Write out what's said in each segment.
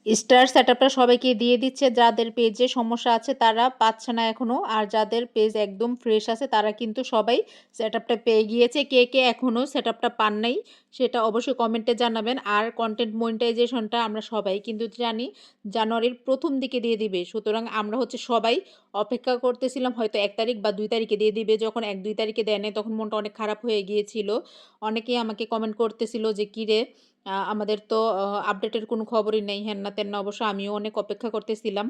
Star সেটআপটা সবাইকে দিয়ে দিচ্ছে। যাদের পেজে সমস্যা আছে তারা পাচ্ছে না এখনো। আর যাদের পেজ একদম ফ্রেশ আছে তারা কিন্তু সবাই সেটআপটা পেয়ে গিয়েছে। কে, কে এখনো সেটআপটা পান নাই সেটা অবশ্যই কমেন্টে জানাবেন। আর কনটেন্ট মনিটাইজেশনটা আমরা সবাই কিন্তু জানি জানুয়ারির ১ম দিকে দিয়ে দিবে। সুতরাং আমরা হচ্ছে সবাই অপেক্ষা করতেছিলাম হয়তো ১ তারিখ বা ২ তারিখে দিয়ে দিবে। যখন ১-২ তারিখে দেয় নাই তখন মনটা অনেক খারাপ হয়ে গিয়েছিল। অনেকেই আমাকে কমেন্ট করতেছিল যে, "কিরে আমাদের তো আপডেটের কোনো খবরই নেই, হেন-না-তেন-না।" অবশ্য আমিও অনেক অপেক্ষা করতেছিলাম।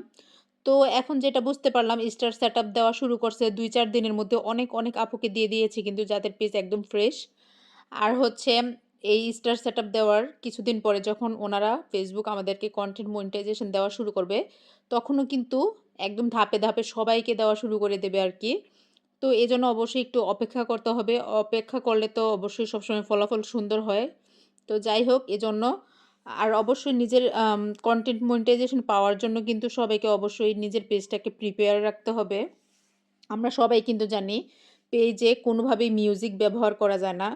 তো এখন যেটা বুঝতে পারলাম স্টার সেটআপ দেওয়া শুরু করছে ২-৪ দিনের মধ্যে অনেক, অনেক আপুকে দিয়ে দিয়েছি কিন্তু যাদের পেজ একদম ফ্রেশ। আর হচ্ছে এই স্টার সেটআপ দেওয়ার কিছুদিন পরে যখন ওনারা Facebook আমাদেরকে কনটেন্ট মনিটাইজেশন দেওয়া শুরু করবে, তখনও কিন্তু একদম ধাপে, ধাপে সবাইকে দেওয়া শুরু করে দেবে আরকি। তো এজন্য অবশ্যই একটু অপেক্ষা করতে হবে। অপেক্ষা করলে তো অবশ্যই সবসময় ফলাফল সুন্দর হয়। তো যাই হোক এজন্য আর অবশ্যই নিজের কনটেন্ট মনিটাইজেশন পাওয়ার জন্য কিন্তু সবাইকে অবশ্যই নিজের পেজটাকে প্রিপেয়ার রাখতে হবে। আমরা সবাই কিন্তু জানি পেজে কোনোভাবেই মিউজিক ব্যবহার করা যায় না।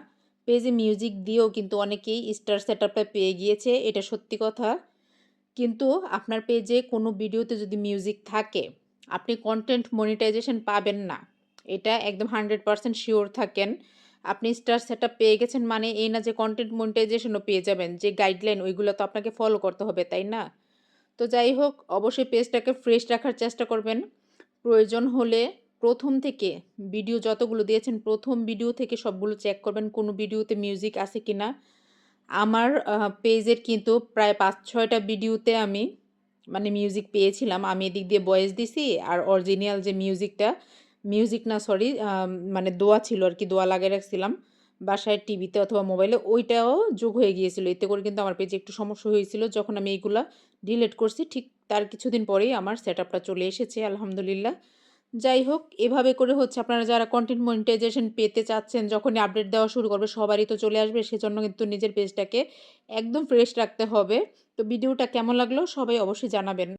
পেজে মিউজিক দিয়েও কিন্তু অনেকেই স্টার সেটআপটা পেয়ে গিয়েছে, এটা সত্যি কথা। কিন্তু আপনার পেজে কোনো ভিডিওতে যদি মিউজিক থাকে, আপনি কনটেন্ট মনিটাইজেশন পাবেন না। এটা একদম 100% সিওর থাকেন। আপনি স্টার সেটআপ পেয়ে গেছেন মানে এই না যে কনটেন্ট মনিটাইজেশনও পেয়ে যাবেন। যে গাইডলাইন ওইগুলো তো আপনাকে ফলো করতে হবে, তাই না? তো যাই হোক অবশ্যই পেজটাকে ফ্রেশ রাখার চেষ্টা করবেন। প্রয়োজন হলে ১ম থেকে ভিডিও যতগুলো দিয়েছেন ১ম ভিডিও থেকে সবগুলো চেক করবেন কোনো ভিডিওতে মিউজিক আছে কিনা। আমার পেজের কিন্তু প্রায় ৫-৬ টা ভিডিওতে আমি মানে মিউজিক পেয়েছিলাম। আমি এদিক দিয়ে ভয়েস দিছি আর অরিজিনাল যে মিউজিকটা, মিউজিক না সরি মানে দোয়া ছিল আরকি, দোয়া লাগিয়ে রাখছিলাম বাসায় টিভিতে অথবা মোবাইলে, ওইটাও যোগ হয়ে গিয়েছিল। এতে করে কিন্তু আমার পেজে একটু সমস্যা হয়েছিল। যখন আমি এইগুলা ডিলিট করছি ঠিক তার কিছুদিন পরেই আমার সেটআপটা চলে এসেছে আলহামদুলিল্লাহ। যাই হোক, এভাবে করে হচ্ছে আপনারা যারা কনটেন্ট মনিটাইজেশন পেতে চাচ্ছেন, যখনই আপডেট দেওয়া শুরু করবে সবারই তো চলে আসবে। সেজন্য কিন্তু নিজের পেজটাকে একদম ফ্রেশ রাখতে হবে। তো ভিডিওটা কেমন লাগলো সবাই অবশ্যই জানাবেন।